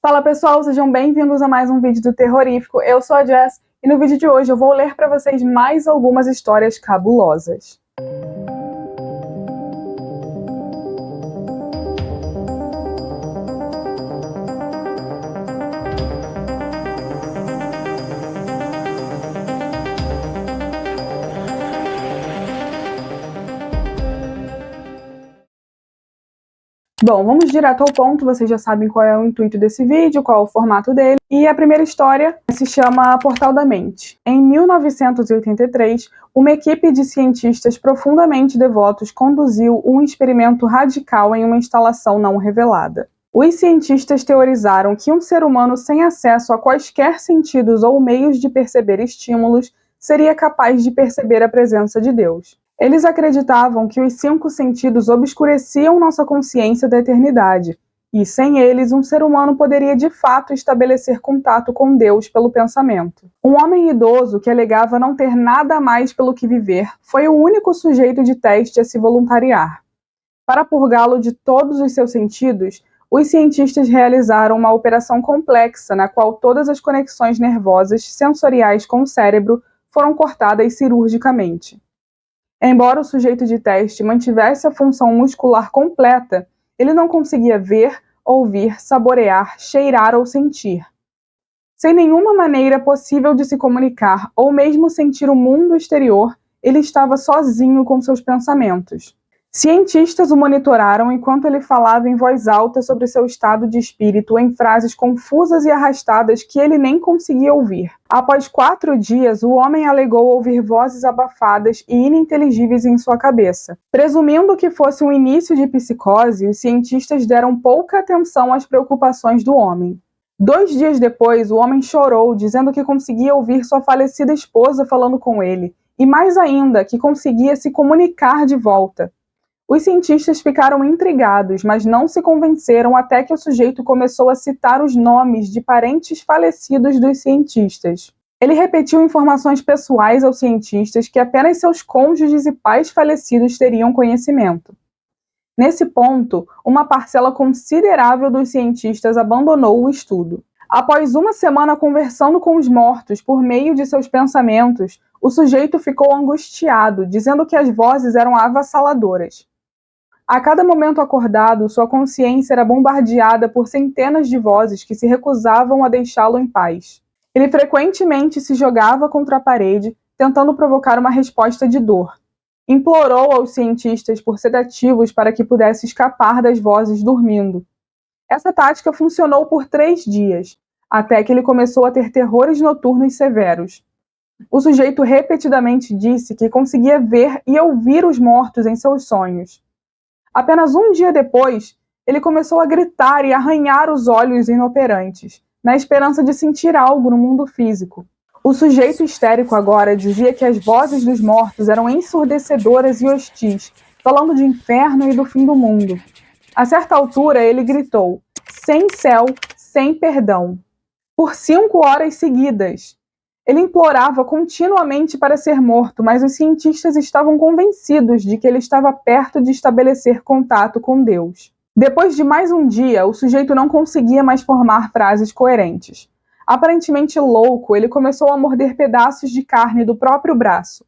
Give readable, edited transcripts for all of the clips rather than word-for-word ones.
Fala pessoal, sejam bem-vindos a mais um vídeo do Terrorífico. Eu sou a Jess e no vídeo de hoje eu vou ler para vocês mais algumas histórias cabulosas. Bom, vamos direto ao ponto, vocês já sabem qual é o intuito desse vídeo, qual é o formato dele. E a primeira história se chama Portal da Mente. Em 1983, uma equipe de cientistas profundamente devotos conduziu um experimento radical em uma instalação não revelada. Os cientistas teorizaram que um ser humano sem acesso a quaisquer sentidos ou meios de perceber estímulos seria capaz de perceber a presença de Deus. Eles acreditavam que os 5 sentidos obscureciam nossa consciência da eternidade, e sem eles, um ser humano poderia de fato estabelecer contato com Deus pelo pensamento. Um homem idoso que alegava não ter nada mais pelo que viver foi o único sujeito de teste a se voluntariar. Para purgá-lo de todos os seus sentidos, os cientistas realizaram uma operação complexa na qual todas as conexões nervosas sensoriais com o cérebro foram cortadas cirurgicamente. Embora o sujeito de teste mantivesse a função muscular completa, ele não conseguia ver, ouvir, saborear, cheirar ou sentir. Sem nenhuma maneira possível de se comunicar ou mesmo sentir o mundo exterior, ele estava sozinho com seus pensamentos. Cientistas o monitoraram enquanto ele falava em voz alta sobre seu estado de espírito em frases confusas e arrastadas que ele nem conseguia ouvir. Após 4 dias, o homem alegou ouvir vozes abafadas e ininteligíveis em sua cabeça. Presumindo que fosse um início de psicose, os cientistas deram pouca atenção às preocupações do homem. 2 dias depois, o homem chorou, dizendo que conseguia ouvir sua falecida esposa falando com ele, e mais ainda, que conseguia se comunicar de volta. Os cientistas ficaram intrigados, mas não se convenceram até que o sujeito começou a citar os nomes de parentes falecidos dos cientistas. Ele repetiu informações pessoais aos cientistas que apenas seus cônjuges e pais falecidos teriam conhecimento. Nesse ponto, uma parcela considerável dos cientistas abandonou o estudo. Após uma semana conversando com os mortos por meio de seus pensamentos, o sujeito ficou angustiado, dizendo que as vozes eram avassaladoras. A cada momento acordado, sua consciência era bombardeada por centenas de vozes que se recusavam a deixá-lo em paz. Ele frequentemente se jogava contra a parede, tentando provocar uma resposta de dor. Implorou aos cientistas por sedativos para que pudesse escapar das vozes dormindo. Essa tática funcionou por 3 dias, até que ele começou a ter terrores noturnos severos. O sujeito repetidamente disse que conseguia ver e ouvir os mortos em seus sonhos. Apenas 1 dia depois, ele começou a gritar e arranhar os olhos inoperantes, na esperança de sentir algo no mundo físico. O sujeito histérico agora dizia que as vozes dos mortos eram ensurdecedoras e hostis, falando de inferno e do fim do mundo. A certa altura, ele gritou, sem céu, sem perdão, por 5 horas seguidas. Ele implorava continuamente para ser morto, mas os cientistas estavam convencidos de que ele estava perto de estabelecer contato com Deus. Depois de mais um dia, o sujeito não conseguia mais formar frases coerentes. Aparentemente louco, ele começou a morder pedaços de carne do próprio braço.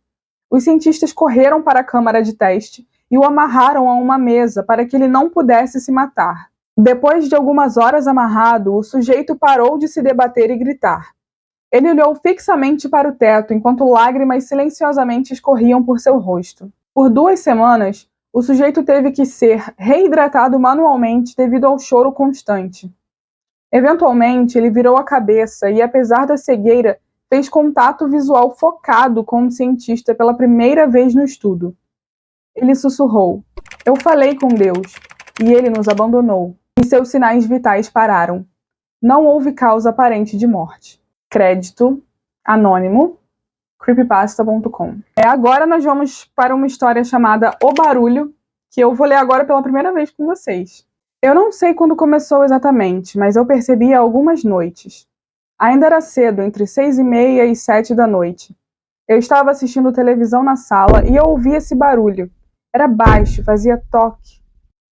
Os cientistas correram para a câmara de teste e o amarraram a uma mesa para que ele não pudesse se matar. Depois de algumas horas amarrado, o sujeito parou de se debater e gritar. Ele olhou fixamente para o teto enquanto lágrimas silenciosamente escorriam por seu rosto. Por 2 semanas, o sujeito teve que ser reidratado manualmente devido ao choro constante. Eventualmente, ele virou a cabeça e, apesar da cegueira, fez contato visual focado com o cientista pela primeira vez no estudo. Ele sussurrou: "Eu falei com Deus, e ele nos abandonou, e seus sinais vitais pararam. Não houve causa aparente de morte." Crédito anônimo, creepypasta.com. Agora nós vamos para uma história chamada O Barulho, que eu vou ler agora pela primeira vez com vocês. Eu não sei quando começou exatamente, mas eu percebi há algumas noites. Ainda era cedo, entre 6h30 e 7 da noite. Eu estava assistindo televisão na sala e eu ouvi esse barulho. Era baixo, fazia toque,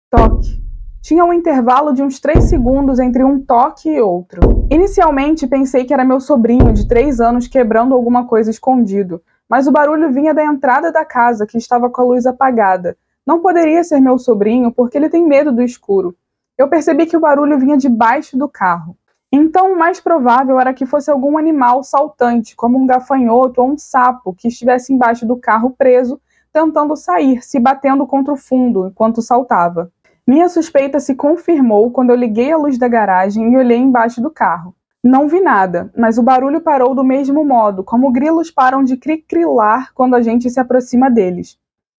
toque. Tinha um intervalo de uns 3 segundos entre um toque e outro. Inicialmente pensei que era meu sobrinho de 3 anos quebrando alguma coisa escondido, mas o barulho vinha da entrada da casa, que estava com a luz apagada. Não poderia ser meu sobrinho porque ele tem medo do escuro. Eu percebi que o barulho vinha debaixo do carro. Então, o mais provável era que fosse algum animal saltante, como um gafanhoto ou um sapo, que estivesse embaixo do carro preso, tentando sair, se batendo contra o fundo enquanto saltava. Minha suspeita se confirmou quando eu liguei a luz da garagem e olhei embaixo do carro. Não vi nada, mas o barulho parou do mesmo modo, como grilos param de cricrilar quando a gente se aproxima deles.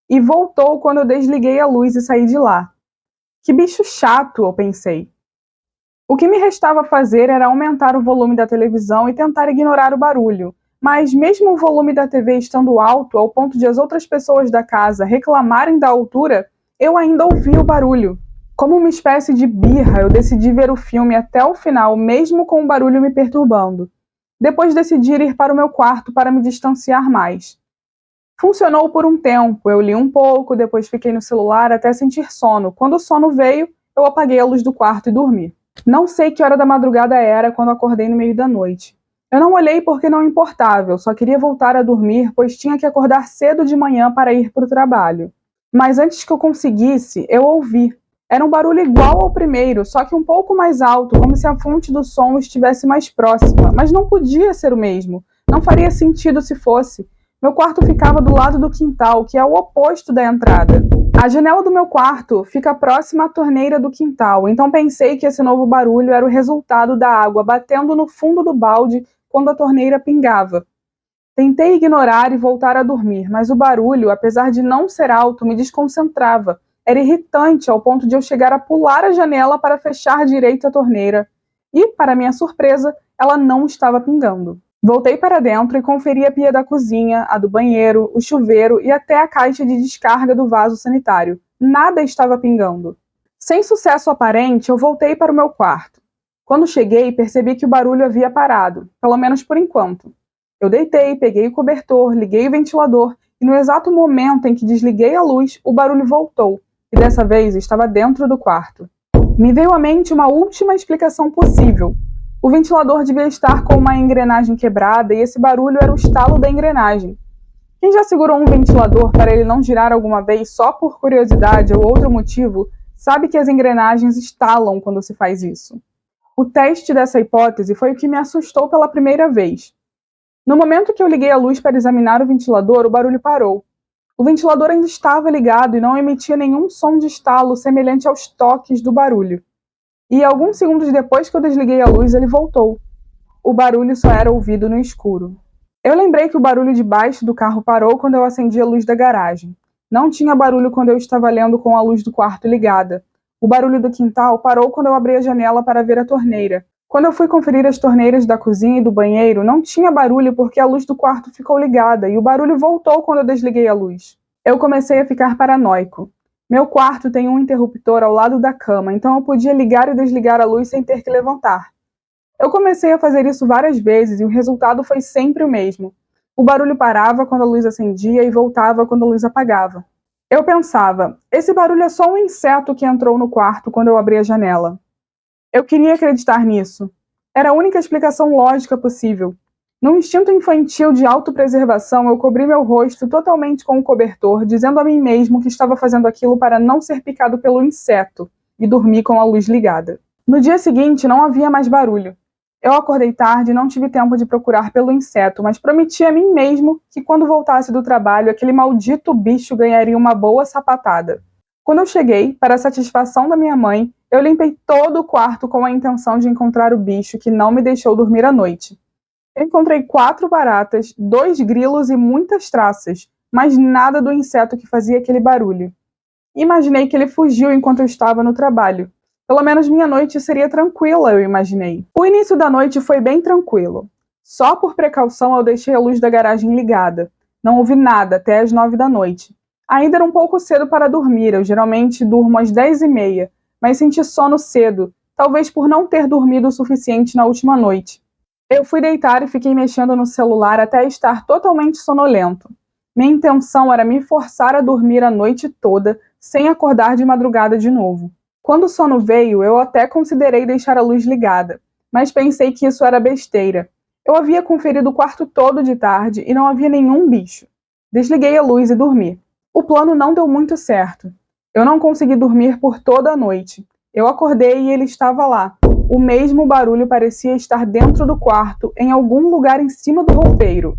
E voltou quando eu desliguei a luz e saí de lá. Que bicho chato, eu pensei. O que me restava fazer era aumentar o volume da televisão e tentar ignorar o barulho. Mas, mesmo o volume da TV estando alto, ao ponto de as outras pessoas da casa reclamarem da altura, eu ainda ouvi o barulho. Como uma espécie de birra, eu decidi ver o filme até o final, mesmo com o barulho me perturbando. Depois decidi ir para o meu quarto para me distanciar mais. Funcionou por um tempo, eu li um pouco, depois fiquei no celular até sentir sono. Quando o sono veio, eu apaguei a luz do quarto e dormi. Não sei que hora da madrugada era quando acordei no meio da noite. Eu não olhei porque não importava, eu só queria voltar a dormir, pois tinha que acordar cedo de manhã para ir para o trabalho. Mas antes que eu conseguisse, eu ouvi. Era um barulho igual ao primeiro, só que um pouco mais alto, como se a fonte do som estivesse mais próxima, mas não podia ser o mesmo. Não faria sentido se fosse. Meu quarto ficava do lado do quintal, que é o oposto da entrada. A janela do meu quarto fica próxima à torneira do quintal, então pensei que esse novo barulho era o resultado da água batendo no fundo do balde quando a torneira pingava. Tentei ignorar e voltar a dormir, mas o barulho, apesar de não ser alto, me desconcentrava. Era irritante ao ponto de eu chegar a pular a janela para fechar direito a torneira. E, para minha surpresa, ela não estava pingando. Voltei para dentro e conferi a pia da cozinha, a do banheiro, o chuveiro e até a caixa de descarga do vaso sanitário. Nada estava pingando. Sem sucesso aparente, eu voltei para o meu quarto. Quando cheguei, percebi que o barulho havia parado, pelo menos por enquanto. Eu deitei, peguei o cobertor, liguei o ventilador e no exato momento em que desliguei a luz, o barulho voltou e dessa vez estava dentro do quarto. Me veio à mente uma última explicação possível. O ventilador devia estar com uma engrenagem quebrada e esse barulho era o estalo da engrenagem. Quem já segurou um ventilador para ele não girar alguma vez só por curiosidade ou outro motivo, sabe que as engrenagens estalam quando se faz isso. O teste dessa hipótese foi o que me assustou pela primeira vez. No momento que eu liguei a luz para examinar o ventilador, o barulho parou. O ventilador ainda estava ligado e não emitia nenhum som de estalo semelhante aos toques do barulho. E alguns segundos depois que eu desliguei a luz, ele voltou. O barulho só era ouvido no escuro. Eu lembrei que o barulho de baixo do carro parou quando eu acendi a luz da garagem. Não tinha barulho quando eu estava lendo com a luz do quarto ligada. O barulho do quintal parou quando eu abri a janela para ver a torneira. Quando eu fui conferir as torneiras da cozinha e do banheiro, não tinha barulho porque a luz do quarto ficou ligada e o barulho voltou quando eu desliguei a luz. Eu comecei a ficar paranoico. Meu quarto tem um interruptor ao lado da cama, então eu podia ligar e desligar a luz sem ter que levantar. Eu comecei a fazer isso várias vezes e o resultado foi sempre o mesmo. O barulho parava quando a luz acendia e voltava quando a luz apagava. Eu pensava, esse barulho é só um inseto que entrou no quarto quando eu abri a janela. Eu queria acreditar nisso. Era a única explicação lógica possível. Num instinto infantil de autopreservação, eu cobri meu rosto totalmente com o cobertor, dizendo a mim mesmo que estava fazendo aquilo para não ser picado pelo inseto, e dormi com a luz ligada. No dia seguinte, não havia mais barulho. Eu acordei tarde e não tive tempo de procurar pelo inseto, mas prometi a mim mesmo que quando voltasse do trabalho, aquele maldito bicho ganharia uma boa sapatada. Quando eu cheguei, para a satisfação da minha mãe, eu limpei todo o quarto com a intenção de encontrar o bicho que não me deixou dormir à noite. Eu encontrei 4 baratas, 2 grilos e muitas traças, mas nada do inseto que fazia aquele barulho. Imaginei que ele fugiu enquanto eu estava no trabalho. Pelo menos minha noite seria tranquila, eu imaginei. O início da noite foi bem tranquilo. Só por precaução eu deixei a luz da garagem ligada. Não ouvi nada até as 9 da noite. Ainda era um pouco cedo para dormir, eu geralmente durmo às 10h30, mas senti sono cedo, talvez por não ter dormido o suficiente na última noite. Eu fui deitar e fiquei mexendo no celular até estar totalmente sonolento. Minha intenção era me forçar a dormir a noite toda, sem acordar de madrugada de novo. Quando o sono veio, eu até considerei deixar a luz ligada, mas pensei que isso era besteira. Eu havia conferido o quarto todo de tarde e não havia nenhum bicho. Desliguei a luz e dormi. O plano não deu muito certo. Eu não consegui dormir por toda a noite. Eu acordei e ele estava lá. O mesmo barulho parecia estar dentro do quarto, em algum lugar em cima do roupeiro.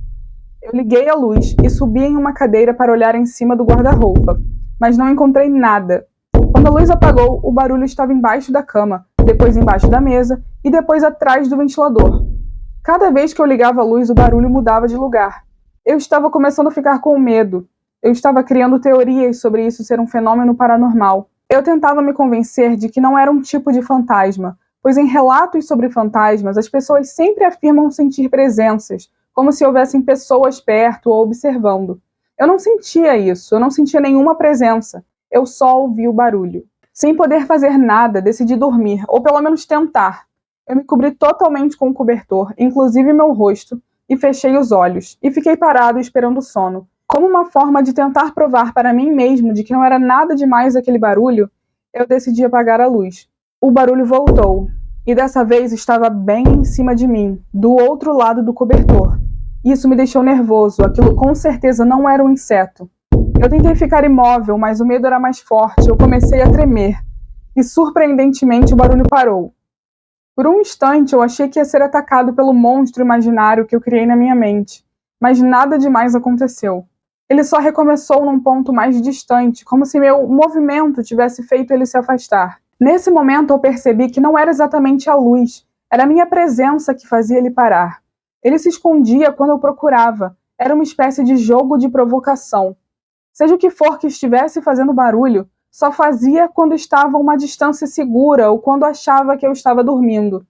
Eu liguei a luz e subi em uma cadeira para olhar em cima do guarda-roupa, mas não encontrei nada. Quando a luz apagou, o barulho estava embaixo da cama, depois embaixo da mesa e depois atrás do ventilador. Cada vez que eu ligava a luz, o barulho mudava de lugar. Eu estava começando a ficar com medo. Eu estava criando teorias sobre isso ser um fenômeno paranormal. Eu tentava me convencer de que não era um tipo de fantasma, pois em relatos sobre fantasmas, as pessoas sempre afirmam sentir presenças, como se houvessem pessoas perto ou observando. Eu não sentia isso, eu não sentia nenhuma presença. Eu só ouvia o barulho. Sem poder fazer nada, decidi dormir, ou pelo menos tentar. Eu me cobri totalmente com o cobertor, inclusive meu rosto, e fechei os olhos, e fiquei parado esperando o sono. Como uma forma de tentar provar para mim mesmo de que não era nada demais aquele barulho, eu decidi apagar a luz. O barulho voltou, e dessa vez estava bem em cima de mim, do outro lado do cobertor. Isso me deixou nervoso, aquilo com certeza não era um inseto. Eu tentei ficar imóvel, mas o medo era mais forte, eu comecei a tremer. E surpreendentemente o barulho parou. Por um instante eu achei que ia ser atacado pelo monstro imaginário que eu criei na minha mente, mas nada demais aconteceu. Ele só recomeçou num ponto mais distante, como se meu movimento tivesse feito ele se afastar. Nesse momento eu percebi que não era exatamente a luz, era a minha presença que fazia ele parar. Ele se escondia quando eu procurava, era uma espécie de jogo de provocação. Seja o que for que estivesse fazendo barulho, só fazia quando estava a uma distância segura ou quando achava que eu estava dormindo.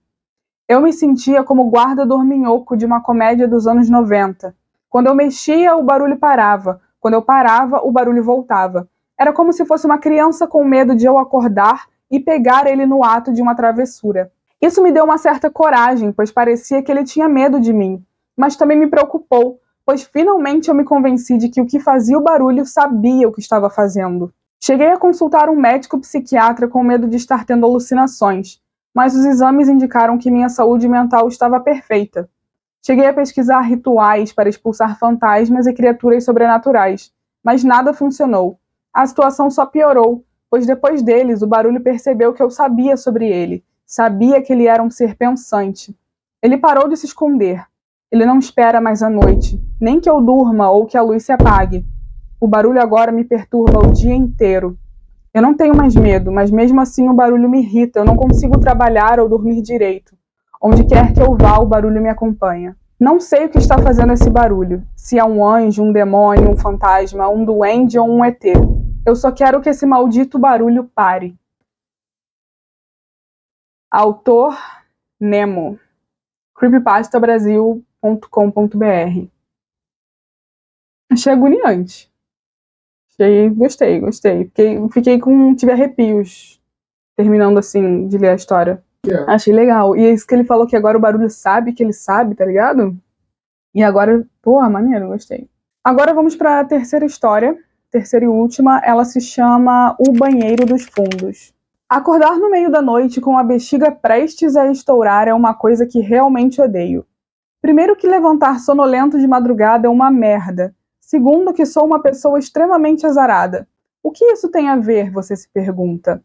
Eu me sentia como o guarda dorminhoco de uma comédia dos anos 90. Quando eu mexia, o barulho parava. Quando eu parava, o barulho voltava. Era como se fosse uma criança com medo de eu acordar e pegar ele no ato de uma travessura. Isso me deu uma certa coragem, pois parecia que ele tinha medo de mim. Mas também me preocupou, pois finalmente eu me convenci de que o que fazia o barulho sabia o que estava fazendo. Cheguei a consultar um médico psiquiatra com medo de estar tendo alucinações, mas os exames indicaram que minha saúde mental estava perfeita. Cheguei a pesquisar rituais para expulsar fantasmas e criaturas sobrenaturais, mas nada funcionou. A situação só piorou, pois depois deles o barulho percebeu que eu sabia sobre ele, sabia que ele era um ser pensante. Ele parou de se esconder. Ele não espera mais a noite, nem que eu durma ou que a luz se apague. O barulho agora me perturba o dia inteiro. Eu não tenho mais medo, mas mesmo assim o barulho me irrita, eu não consigo trabalhar ou dormir direito. Onde quer que eu vá, o barulho me acompanha. Não sei o que está fazendo esse barulho, se é um anjo, um demônio, um fantasma, um duende ou um ET. Eu só quero que esse maldito barulho pare. Autor Nemo. creepypastabrasil.com.br. Achei agoniante. Gostei. Tive arrepios terminando assim de ler a história. Achei legal. E é isso que ele falou que agora o barulho sabe que ele sabe, tá ligado? E agora, porra, maneiro, gostei. Agora vamos pra terceira história, terceira e última. Ela se chama O Banheiro dos Fundos. Acordar no meio da noite com a bexiga prestes a estourar é uma coisa que realmente odeio. Primeiro que levantar sonolento de madrugada é uma merda. Segundo que sou uma pessoa extremamente azarada. O que isso tem a ver, você se pergunta?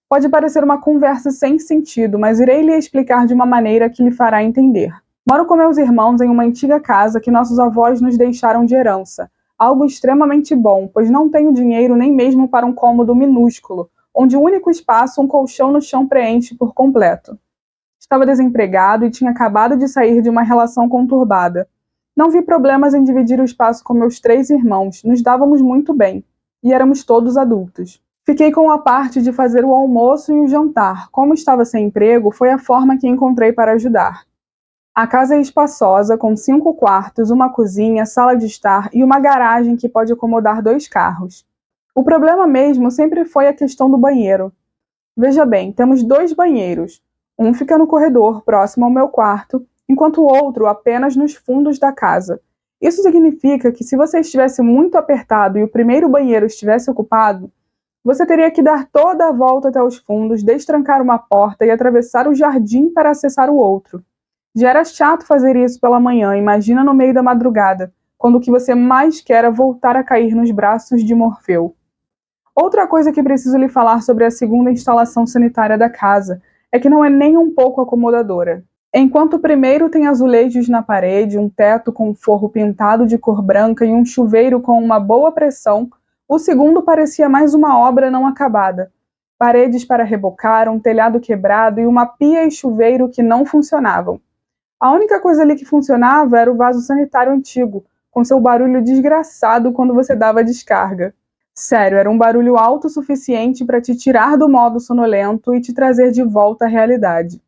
Pode parecer uma conversa sem sentido, mas irei lhe explicar de uma maneira que lhe fará entender. Moro com meus irmãos em uma antiga casa que nossos avós nos deixaram de herança. Algo extremamente bom, pois não tenho dinheiro nem mesmo para um cômodo minúsculo, onde o único espaço, um colchão no chão, preenche por completo. Estava desempregado e tinha acabado de sair de uma relação conturbada. Não vi problemas em dividir o espaço com meus 3 irmãos, nos dávamos muito bem, e éramos todos adultos. Fiquei com a parte de fazer o almoço e o jantar. Como estava sem emprego, foi a forma que encontrei para ajudar. A casa é espaçosa, com 5 quartos, uma cozinha, sala de estar e uma garagem que pode acomodar 2 carros. O problema mesmo sempre foi a questão do banheiro. Veja bem, temos 2 banheiros. Um fica no corredor, próximo ao meu quarto, enquanto o outro apenas nos fundos da casa. Isso significa que se você estivesse muito apertado e o primeiro banheiro estivesse ocupado, Você teria que dar toda a volta até os fundos, destrancar uma porta e atravessar o jardim para acessar o outro. Já era chato fazer isso pela manhã, imagina no meio da madrugada, quando o que você mais quer é voltar a cair nos braços de Morfeu. Outra coisa que preciso lhe falar sobre a segunda instalação sanitária da casa é que não é nem um pouco acomodadora. Enquanto o primeiro tem azulejos na parede, um teto com forro pintado de cor branca e um chuveiro com uma boa pressão, o segundo parecia mais uma obra não acabada. Paredes para rebocar, um telhado quebrado e uma pia e chuveiro que não funcionavam. A única coisa ali que funcionava era o vaso sanitário antigo, com seu barulho desgraçado quando você dava descarga. Sério, era um barulho alto o suficiente para te tirar do modo sonolento e te trazer de volta à realidade.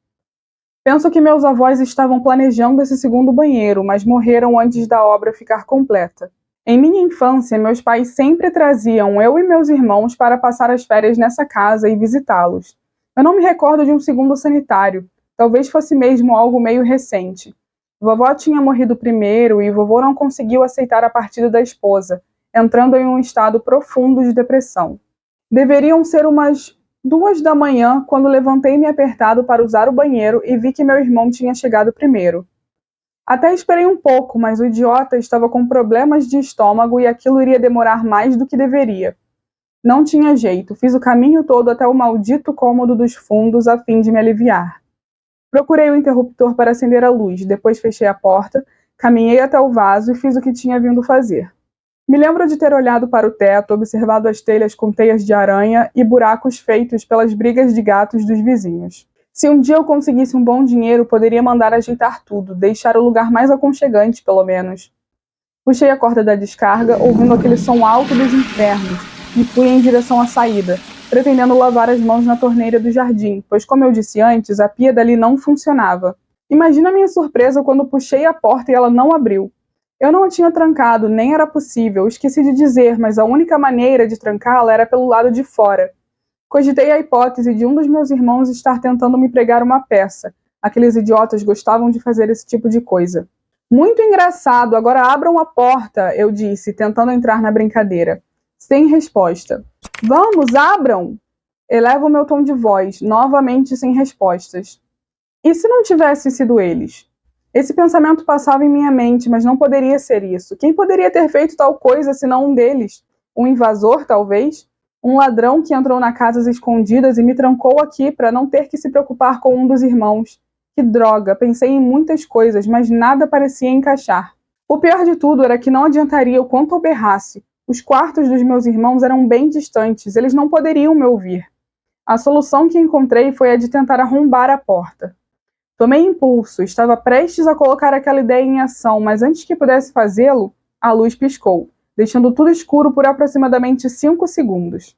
Penso que meus avós estavam planejando esse segundo banheiro, mas morreram antes da obra ficar completa. Em minha infância, meus pais sempre traziam eu e meus irmãos para passar as férias nessa casa e visitá-los. Eu não me recordo de um segundo sanitário, talvez fosse mesmo algo meio recente. Vovó tinha morrido primeiro e vovô não conseguiu aceitar a partida da esposa, entrando em um estado profundo de depressão. Deveriam ser umas 2 da manhã quando levantei-me apertado para usar o banheiro e vi que meu irmão tinha chegado primeiro. Até esperei um pouco, mas o idiota estava com problemas de estômago e aquilo iria demorar mais do que deveria. Não tinha jeito, fiz o caminho todo até o maldito cômodo dos fundos a fim de me aliviar. Procurei o interruptor para acender a luz, depois fechei a porta, caminhei até o vaso e fiz o que tinha vindo fazer. Me lembro de ter olhado para o teto, observado as telhas com teias de aranha e buracos feitos pelas brigas de gatos dos vizinhos. Se um dia eu conseguisse um bom dinheiro, poderia mandar ajeitar tudo, deixar o lugar mais aconchegante, pelo menos. Puxei a corda da descarga, ouvindo aquele som alto dos infernos, e fui em direção à saída, pretendendo lavar as mãos na torneira do jardim, pois, como eu disse antes, a pia dali não funcionava. Imagina a minha surpresa quando puxei a porta e ela não abriu. Eu não a tinha trancado, nem era possível, esqueci de dizer, mas a única maneira de trancá-la era pelo lado de fora. Cogitei a hipótese de um dos meus irmãos estar tentando me pregar uma peça. Aqueles idiotas gostavam de fazer esse tipo de coisa. Muito engraçado, agora abram a porta, eu disse, tentando entrar na brincadeira. Sem resposta. Vamos, abram! Elevo o meu tom de voz, novamente sem respostas. E se não tivesse sido eles? Esse pensamento passava em minha mente, mas não poderia ser isso. Quem poderia ter feito tal coisa senão um deles? Um invasor, talvez? Um ladrão que entrou na casa às escondidas e me trancou aqui para não ter que se preocupar com um dos irmãos. Que droga, pensei em muitas coisas, mas nada parecia encaixar. O pior de tudo era que não adiantaria o quanto eu berrasse. Os quartos dos meus irmãos eram bem distantes, eles não poderiam me ouvir. A solução que encontrei foi a de tentar arrombar a porta. Tomei impulso, estava prestes a colocar aquela ideia em ação, mas antes que pudesse fazê-lo, a luz piscou, deixando tudo escuro por aproximadamente 5 segundos.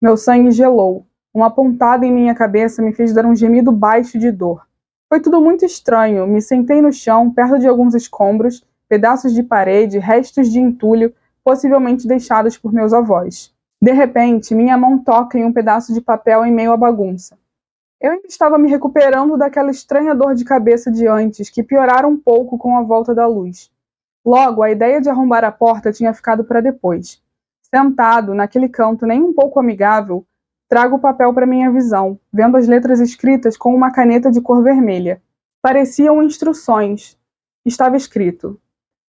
Meu sangue gelou. Uma pontada em minha cabeça me fez dar um gemido baixo de dor. Foi tudo muito estranho. Me sentei no chão, perto de alguns escombros, pedaços de parede, restos de entulho, possivelmente deixados por meus avós. De repente, minha mão toca em um pedaço de papel em meio à bagunça. Eu ainda estava me recuperando daquela estranha dor de cabeça de antes, que piorara um pouco com a volta da luz. Logo, a ideia de arrombar a porta tinha ficado para depois. Sentado, naquele canto nem um pouco amigável, trago o papel para minha visão, vendo as letras escritas com uma caneta de cor vermelha. Pareciam instruções. Estava escrito: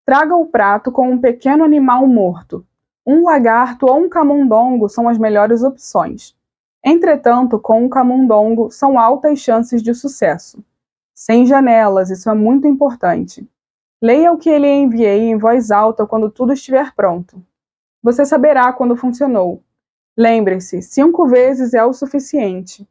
traga o prato com um pequeno animal morto. Um lagarto ou um camundongo são as melhores opções. Entretanto, com um camundongo, são altas chances de sucesso. Sem janelas, isso é muito importante. Leia o que lhe enviei em voz alta quando tudo estiver pronto. Você saberá quando funcionou. Lembre-se, 5 vezes é o suficiente.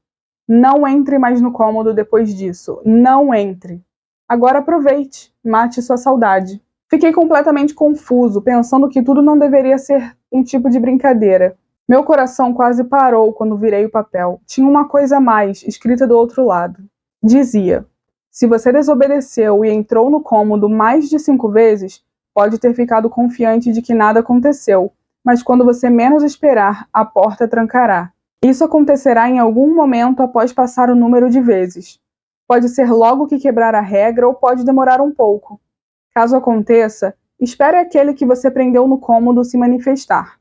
Não entre mais no cômodo depois disso. Não entre. Agora aproveite, mate sua saudade. Fiquei completamente confuso, pensando que tudo não deveria ser um tipo de brincadeira. Meu coração quase parou quando virei o papel. Tinha uma coisa a mais, escrita do outro lado. Dizia: se você desobedeceu e entrou no cômodo mais de 5 vezes, pode ter ficado confiante de que nada aconteceu, mas quando você menos esperar, a porta trancará. Isso acontecerá em algum momento após passar o número de vezes. Pode ser logo que quebrar a regra ou pode demorar um pouco. Caso aconteça, espere aquele que você prendeu no cômodo se manifestar.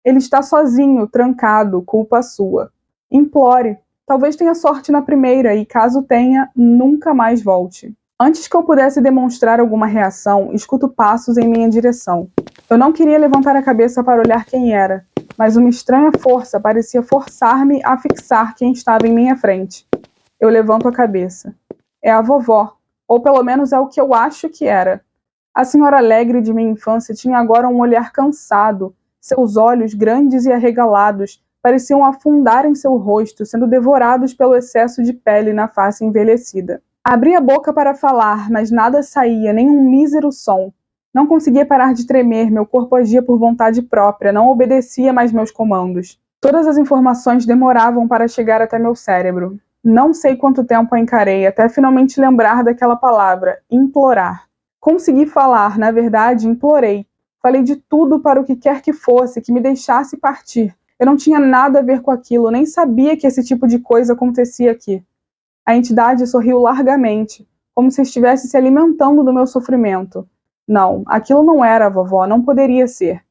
Ele está sozinho, trancado, culpa sua. Implore. Talvez tenha sorte na primeira e, caso tenha, nunca mais volte. Antes que eu pudesse demonstrar alguma reação, escuto passos em minha direção. Eu não queria levantar a cabeça para olhar quem era, mas uma estranha força parecia forçar-me a fixar quem estava em minha frente. Eu levanto a cabeça. É a vovó, ou pelo menos é o que eu acho que era. A senhora alegre de minha infância tinha agora um olhar cansado. Seus olhos, grandes e arregalados, pareciam afundar em seu rosto, sendo devorados pelo excesso de pele na face envelhecida. Abri a boca para falar, mas nada saía, nem um mísero som. Não conseguia parar de tremer, meu corpo agia por vontade própria, não obedecia mais meus comandos. Todas as informações demoravam para chegar até meu cérebro. Não sei quanto tempo a encarei, até finalmente lembrar daquela palavra, implorar. Consegui falar, na verdade, implorei. Falei de tudo para o que quer que fosse, que me deixasse partir. Eu não tinha nada a ver com aquilo, nem sabia que esse tipo de coisa acontecia aqui. A entidade sorriu largamente, como se estivesse se alimentando do meu sofrimento. Não, aquilo não era a vovó, não poderia ser.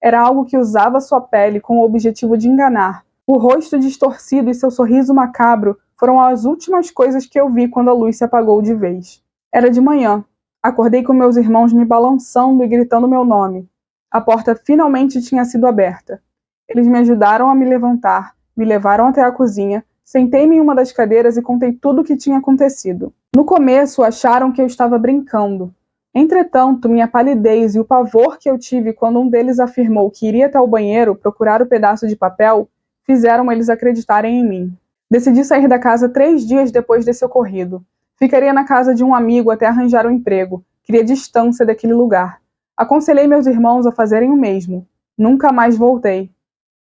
Era algo que usava sua pele com o objetivo de enganar. O rosto distorcido e seu sorriso macabro foram as últimas coisas que eu vi quando a luz se apagou de vez. Era de manhã. Acordei com meus irmãos me balançando e gritando meu nome. A porta finalmente tinha sido aberta. Eles me ajudaram a me levantar, me levaram até a cozinha, sentei-me em uma das cadeiras e contei tudo o que tinha acontecido. No começo, acharam que eu estava brincando. Entretanto, minha palidez e o pavor que eu tive quando um deles afirmou que iria até o banheiro procurar o pedaço de papel fizeram eles acreditarem em mim. Decidi sair da casa 3 dias depois desse ocorrido. Ficaria na casa de um amigo até arranjar um emprego. Queria distância daquele lugar. Aconselhei meus irmãos a fazerem o mesmo. Nunca mais voltei.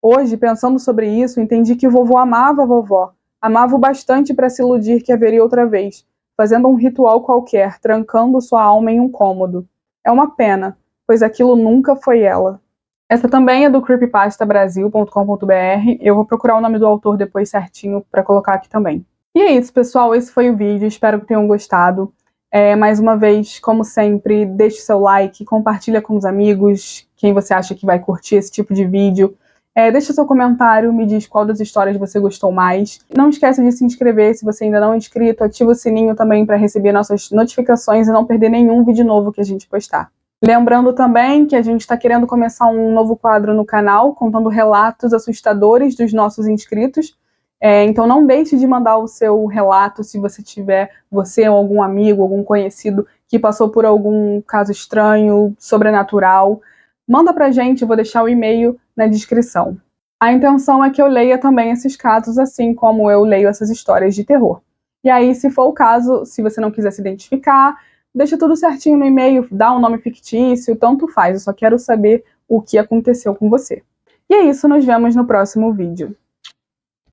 Hoje, pensando sobre isso, entendi que o vovô amava a vovó. Amava o bastante para se iludir que haveria outra vez, fazendo um ritual qualquer, trancando sua alma em um cômodo. É uma pena, pois aquilo nunca foi ela. Essa também é do creepypastabrasil.com.br. Eu vou procurar o nome do autor depois certinho para colocar aqui também. E é isso, pessoal. Esse foi o vídeo. Espero que tenham gostado. Mais uma vez, como sempre, deixe seu like, compartilha com os amigos, quem você acha que vai curtir esse tipo de vídeo. Deixa seu comentário, me diz qual das histórias você gostou mais. Não esqueça de se inscrever se você ainda não é inscrito. Ativa o sininho também para receber nossas notificações e não perder nenhum vídeo novo que a gente postar. Lembrando também que a gente está querendo começar um novo quadro no canal, contando relatos assustadores dos nossos inscritos. Então não deixe de mandar o seu relato se você tiver, você ou algum amigo, algum conhecido que passou por algum caso estranho, sobrenatural. Manda pra gente, eu vou deixar o e-mail na descrição. A intenção é que eu leia também esses casos, assim como eu leio essas histórias de terror. E aí, se for o caso, se você não quiser se identificar, deixa tudo certinho no e-mail, dá um nome fictício, tanto faz, eu só quero saber o que aconteceu com você. E é isso, nos vemos no próximo vídeo.